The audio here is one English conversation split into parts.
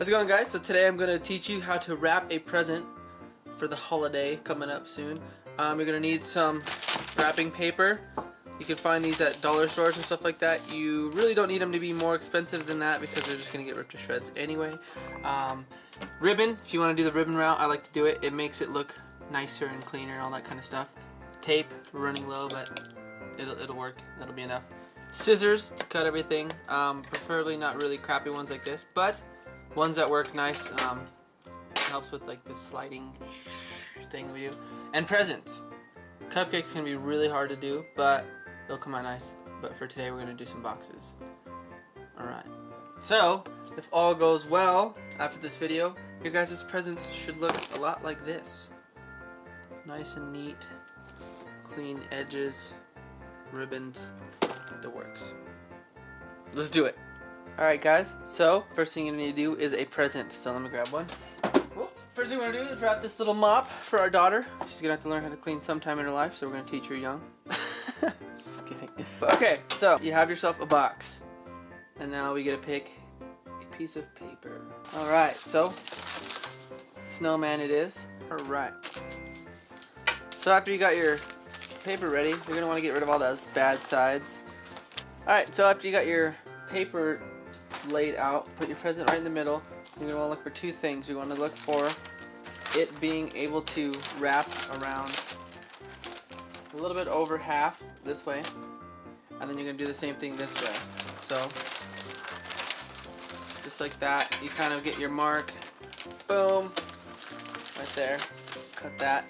How's it going, guys? So today I'm going to teach you how to wrap a present for the holiday coming up soon. You're going to need some wrapping paper. You can find these at dollar stores and stuff like that. You really don't need them to be more expensive than that because they're just going to get ripped to shreds anyway. Ribbon, if you want to do the ribbon route, I like to do it. It makes it look nicer and cleaner and all that kind of stuff. Tape, we're running low, but it'll work. That'll be enough. Scissors to cut everything, preferably not really crappy ones like this, but ones that work nice. Helps with like this sliding thing we do. And presents. Cupcakes can be really hard to do, but they'll come out nice. But for today, we're going to do some boxes. Alright. So, if all goes well after this video, your guys' presents should look a lot like this. Nice and neat. Clean edges. Ribbons. The works. Let's do it. Alright guys, so first thing you need to do is a present. So let me grab one. First thing we're going to do is wrap this little mop for our daughter. She's going to have to learn how to clean sometime in her life, so we're going to teach her young. Just kidding. Okay, so you have yourself a box. And now we get to pick a piece of paper. Alright, so snowman it is. Alright. So after you got your paper ready, you're going to want to get rid of all those bad sides. Alright, so after you got your paper laid out, put your present right in the middle. You're going to want to look for two things. You're going to look for it being able to wrap around a little bit over half this way, and then you're going to do the same thing this way. So just like that, you kind of get your mark, boom, right there, cut that,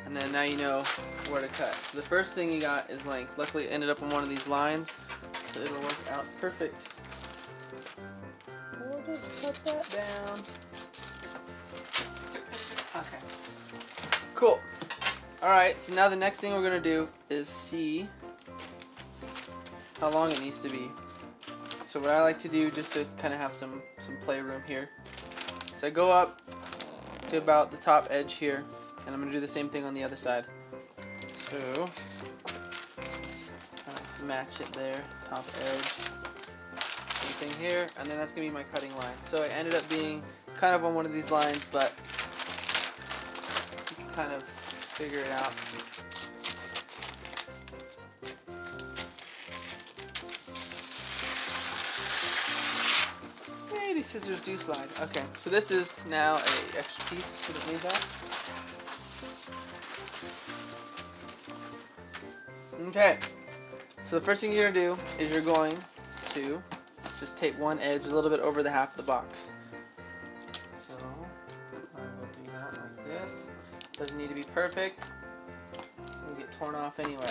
and then now you know where to cut. So the first thing you got is length. Luckily it ended up on one of these lines, so it'll work out perfect. We'll just cut that down. Okay. Cool. Alright, so now the next thing we're going to do is see how long it needs to be. So what I like to do, just to kind of have some playroom here, so I go up to about the top edge here, and I'm going to do the same thing on the other side. So let's kind of match it there, top edge. Same thing here, and then that's going to be my cutting line. So it ended up being kind of on one of these lines, but you can kind of figure it out. Hey, these scissors do slide. Okay, so this is now a extra piece, so don't need that. Okay, so the first thing you're going to do is you're going to just tape one edge a little bit over the half of the box. So I will do that like this. Doesn't need to be perfect. It's going to get torn off anyway.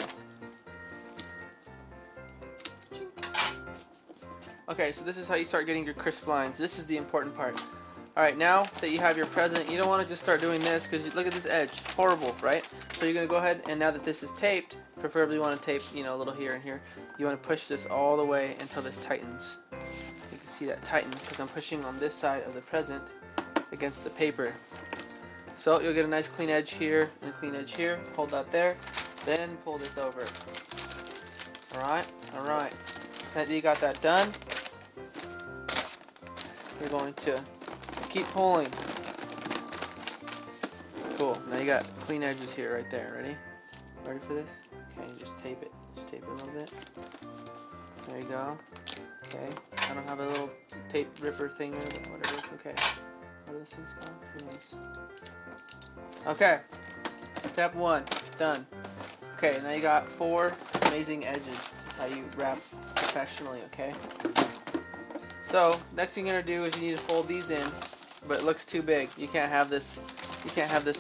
Okay, so this is how you start getting your crisp lines. This is the important part. Alright, now that you have your present, you don't want to just start doing this because look at this edge. It's horrible, right? So you're going to go ahead, and now that this is taped, preferably you want to tape, you know, a little here and here. You want to push this all the way until this tightens. You can see that tighten because I'm pushing on this side of the present against the paper. So you'll get a nice clean edge here and a clean edge here. Hold that there. Then pull this over. Alright, alright. Now that you got that done, you're going to keep pulling. Cool. Now you got clean edges here right there. Ready? Ready for this? Okay, just tape it. Just tape it a little bit. There you go. Okay. I don't have a little tape ripper thing or whatever. It's okay. What are those things called? Who knows? Okay. Step one. Done. Okay, now you got 4 amazing edges. This is how you wrap professionally, okay? So, next thing you're going to do is you need to fold these in, but it looks too big. You can't have this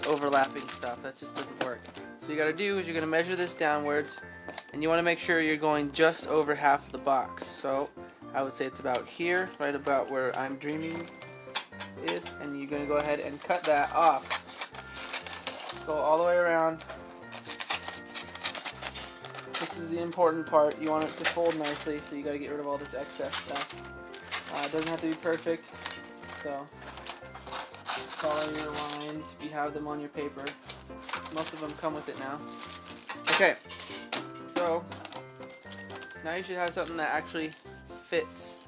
overlapping stuff. That just doesn't work. So you got to do is you're going to measure this downwards, and you want to make sure you're going just over half of the box. So I would say it's about here, right about where I'm dreaming is, and you're going to go ahead and cut that off. Go all the way around. This is the important part. You want it to fold nicely, so you got to get rid of all this excess stuff. It doesn't have to be perfect, so follow your lines if you have them on your paper. Most of them come with it now. Okay, so now you should have something that actually fits.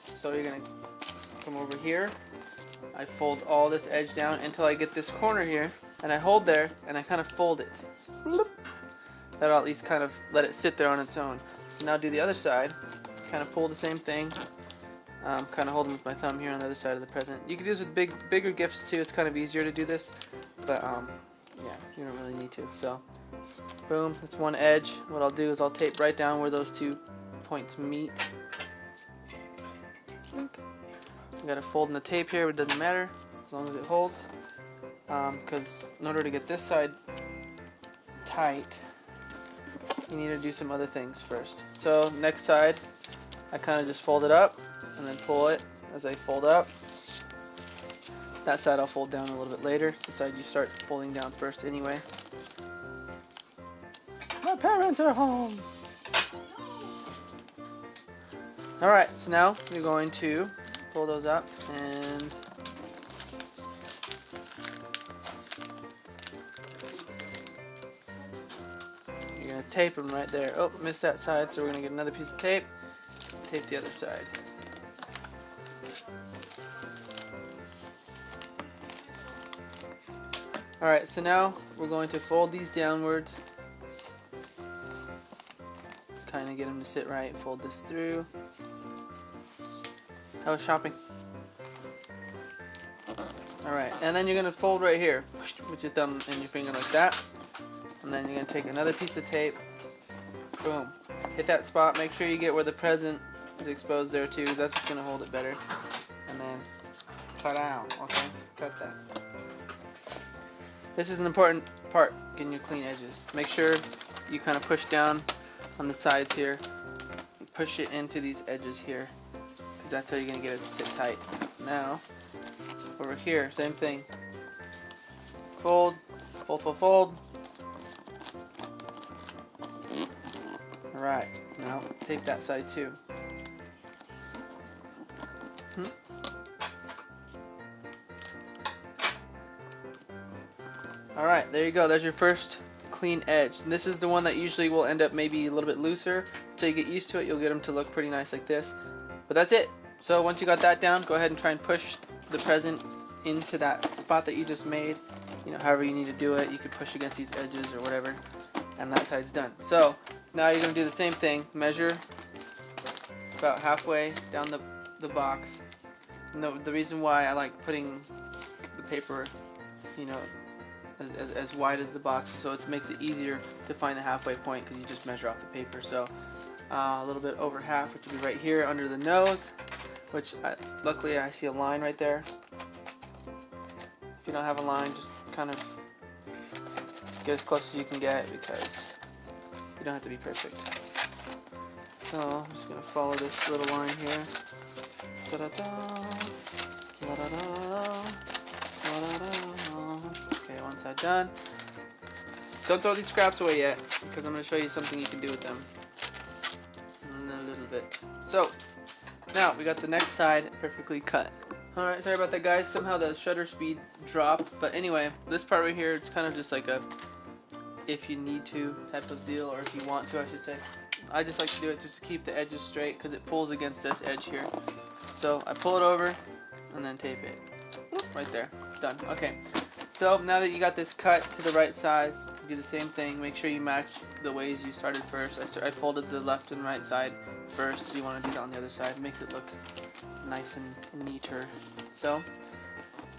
So you're going to come over here. I fold all this edge down until I get this corner here, and I hold there and I kind of fold it. That'll at least kind of let it sit there on its own. So now do the other side. Kind of pull the same thing. Kind of holding with my thumb here on the other side of the present. You can do this with bigger gifts too. It's kind of easier to do this, but yeah, you don't really need to. So, boom, that's one edge. What I'll do is I'll tape right down where those two points meet. I got a fold in the tape here, but it doesn't matter as long as it holds. Because in order to get this side tight, you need to do some other things first. So next side, I kind of just fold it up and then pull it as I fold up. That side I'll fold down a little bit later. It's the side you start folding down first anyway. My parents are home. Alright, so now you're going to pull those up and you're going to tape them right there. Oh, missed that side, so we're going to get another piece of tape. Tape the other side. Alright, so now we're going to fold these downwards. Kind of get them to sit right. Fold this through. How was shopping? Alright, and then you're going to fold right here with your thumb and your finger like that. And then you're going to take another piece of tape. Boom. Hit that spot. Make sure you get where the present is exposed there too, because that's what's going to hold it better. And then cut out. Okay, cut that. This is an important part, getting your clean edges. Make sure you kind of push down on the sides here. Push it into these edges here, because that's how you're going to get it to sit tight. Now, over here, same thing. Fold, fold, fold, fold. Alright, now tape that side too. Alright, there you go. There's your first clean edge. And this is the one that usually will end up maybe a little bit looser. Until you get used to it, you'll get them to look pretty nice like this. But that's it. So once you got that down, go ahead and try and push the present into that spot that you just made. You know, however you need to do it. You can push against these edges or whatever. And that side's done. So now you're going to do the same thing. Measure about halfway down the box. And the reason why I like putting the paper, you know, as wide as the box, so it makes it easier to find the halfway point because you just measure off the paper. So a little bit over half, which will be right here under the nose, which luckily I see a line right there. If you don't have a line, just kind of get as close as you can get, because you don't have to be perfect. So I'm just going to follow this little line here. Okay, one side done. Don't throw these scraps away yet, because I'm going to show you something you can do with them in a little bit. So, now we got the next side perfectly cut. Alright, sorry about that guys, somehow the shutter speed dropped, but anyway, this part right here, it's kind of just like a if you need to type of deal, or if you want to I should say. I just like to do it just to keep the edges straight, because it pulls against this edge here. So I pull it over and then tape it. Right there, done. Okay, so now that you got this cut to the right size, do the same thing. Make sure you match the ways you started first. I folded the left and right side first, so you want to do that on the other side. It makes it look nice and neater. So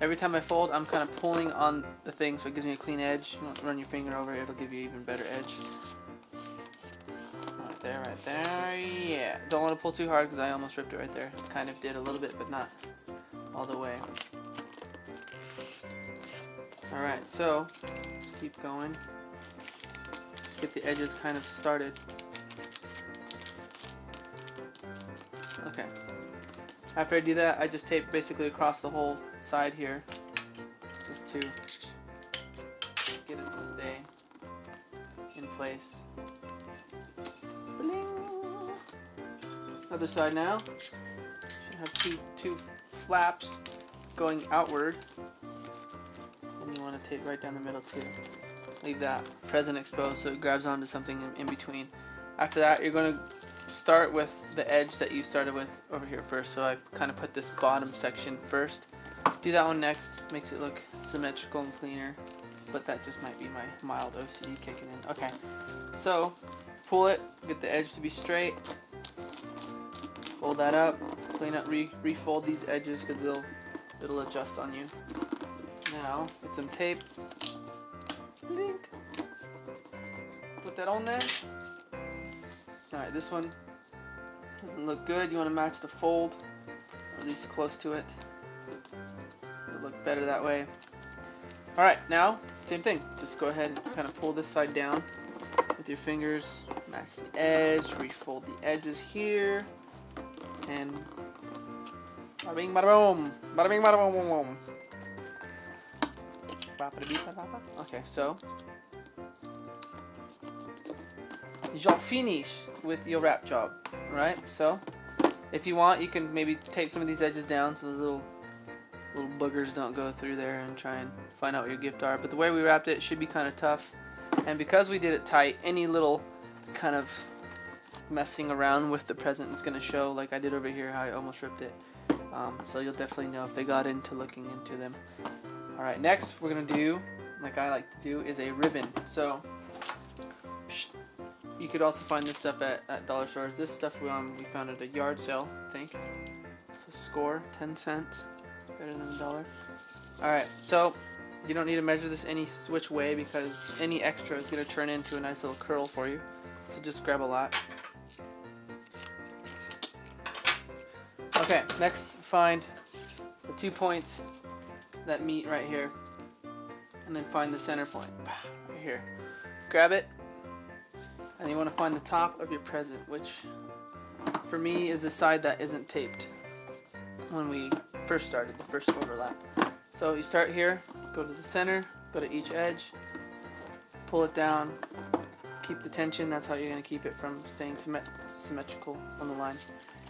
every time I fold, I'm kind of pulling on the thing so it gives me a clean edge. You want to run your finger over it, it'll give you an even better edge. Right there, yeah. Don't want to pull too hard because I almost ripped it right there. Kind of did a little bit, but not all the way. Alright, so just keep going. Just get the edges kind of started. Okay. After I do that, I just tape basically across the whole side here, just to get it to stay in place. Other side now. Should have two flaps going outward. And you want to tape right down the middle too. Leave that present exposed so it grabs onto something in between. After that, you're going to start with the edge that you started with over here first. So I kind of put this bottom section first. Do that one next. Makes it look symmetrical and cleaner. But that just might be my mild OCD kicking in. Okay, so pull it, get the edge to be straight. Fold that up, clean up, refold these edges because it'll adjust on you. Now, get some tape. Link. Put that on there. Alright, this one doesn't look good. You want to match the fold, or at least close to it. It'll look better that way. Alright, now, same thing. Just go ahead and kind of pull this side down with your fingers. Match the edge, refold the edges here. And bada bing, bada boom. Bada bing, bada boom, boom, boom. Okay, so you're finished with your wrap job, right? So if you want, you can maybe tape some of these edges down so those little boogers don't go through there and try and find out what your gift are. But the way we wrapped it should be kind of tough, and because we did it tight, any little kind of messing around with the present is going to show, like I did over here, how I almost ripped it. So you'll definitely know if they got into looking into them. Alright, next we're going to do, like I like to do, is a ribbon. So you could also find this stuff at dollar stores. This stuff we found at a yard sale, I think. It's a score, 10 cents. It's better than $1. Alright, so you don't need to measure this any which way because any extra is going to turn into a nice little curl for you. So just grab a lot. Okay, next find the 2 points that meet right here, and then find the center point right here. Grab it, and you want to find the top of your present, which for me is the side that isn't taped when we first started, the first overlap. So you start here, go to the center, go to each edge, pull it down, keep the tension. That's how you're going to keep it from staying symmetrical on the line.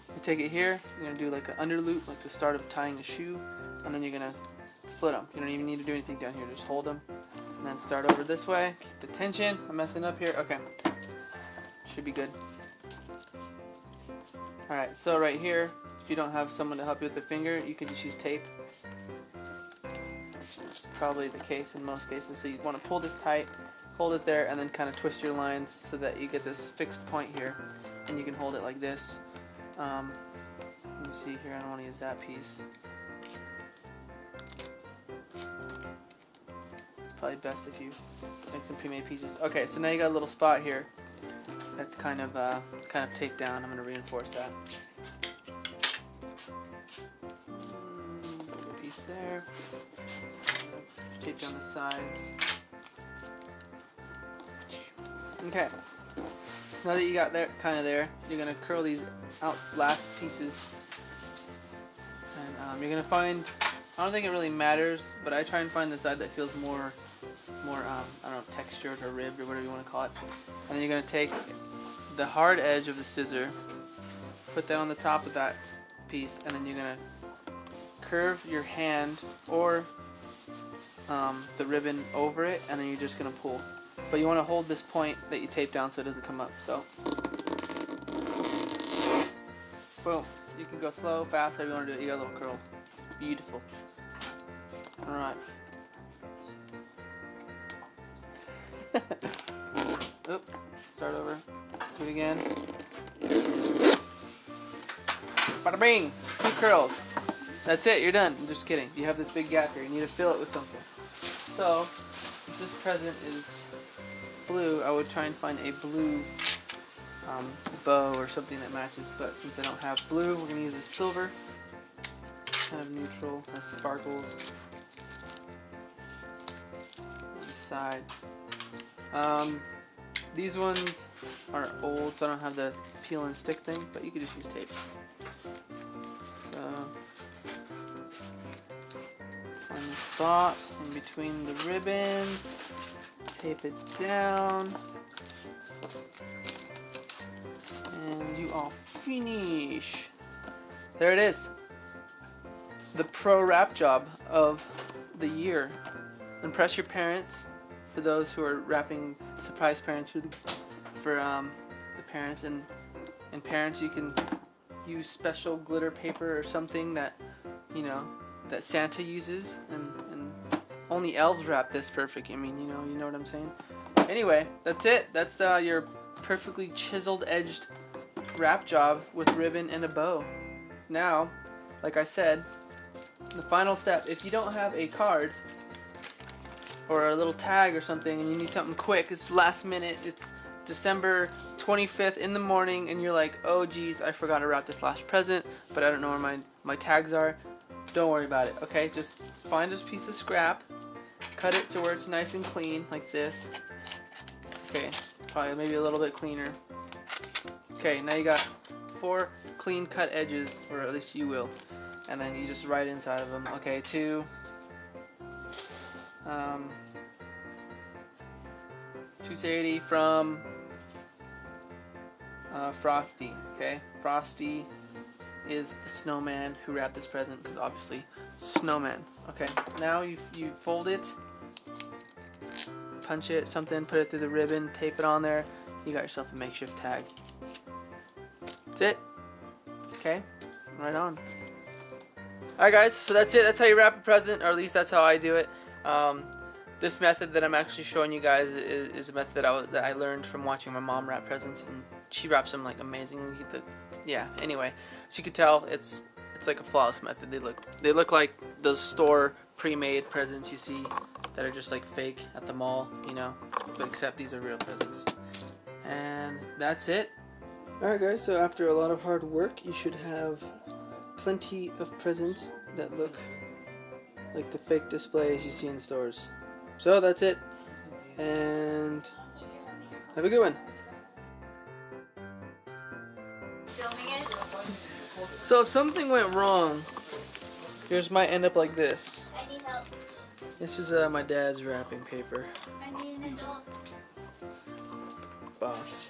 You take it here, you're going to do like an under loop, like the start of tying a shoe, and then you're going to split them. You don't even need to do anything down here, just hold them, and then start over this way. Keep the tension. I'm messing up here. Okay, should be good. Alright, so right here, if you don't have someone to help you with the finger, you can just use tape. It's probably the case in most cases. So you want to pull this tight, hold it there, and then kind of twist your lines so that you get this fixed point here, and you can hold it like this. Let me see here, I don't want to use that piece. It's probably best if you make some pre-made pieces. Okay, so now you got a little spot here that's kind of taped down. I'm going to reinforce that. Put a piece there. Tape down the sides. Okay. So now that you got there, you're gonna curl these out last pieces, and you're gonna find. I don't think it really matters, but I try and find the side that feels more I don't know, textured or ribbed or whatever you want to call it. And then you're gonna take the hard edge of the scissor, put that on the top of that piece, and then you're gonna curve your hand or the ribbon over it, and then you're just gonna pull. But you want to hold this point that you tape down so it doesn't come up. So, boom. You can go slow, fast, however you want to do it. You got a little curl. Beautiful. Alright. Oop. Start over. Do it again. Bada bing! 2 curls. That's it. You're done. I'm just kidding. You have this big gap here. You need to fill it with something. So, since this present is blue, I would try and find a blue bow or something that matches, but since I don't have blue, we're going to use a silver, kind of neutral, has sparkles on the side. These ones are old, so I don't have the peel and stick thing, but you could just use tape. So, find the spot in between the ribbons. Tape it down, and you are finished. There it is. The pro wrap job of the year. Impress your parents, for those who are wrapping surprise parents for the parents, and And parents, you can use special glitter paper or something that, you know, that Santa uses, and only elves wrap this perfect. I mean, you know what I'm saying? Anyway, that's it. That's your perfectly chiseled edged wrap job with ribbon and a bow. Now, like I said, the final step, if you don't have a card or a little tag or something and you need something quick, it's last minute, it's December 25th in the morning and you're like, oh geez, I forgot to wrap this last present, but I don't know where my tags are. Don't worry about it, okay? Just find this piece of scrap, cut it to where it's nice and clean, like this. Okay, probably maybe a little bit cleaner. Okay, now you got 4 clean cut edges, or at least you will. And then you just write inside of them. Okay, to 280 from Frosty. Okay, Frosty is the snowman who wrapped this present, because obviously snowman. Okay, now you fold it, punch it, something, put it through the ribbon, tape it on there. You got yourself a makeshift tag. That's it. Okay, right on. Alright guys, so that's it. That's how you wrap a present, or at least that's how I do it. This method that I'm actually showing you guys is a method that I learned from watching my mom wrap presents, and she wraps them like amazingly. Yeah. Anyway, as you can tell, it's like a flawless method. They look like the store pre-made presents you see that are just like fake at the mall, you know. But except these are real presents. And that's it. Alright guys, so after a lot of hard work, you should have plenty of presents that look like the fake displays you see in stores. So that's it, and have a good one. Filming it? So if something went wrong, yours might end up like this. I need help. This is my dad's wrapping paper. I need an adult. Boss.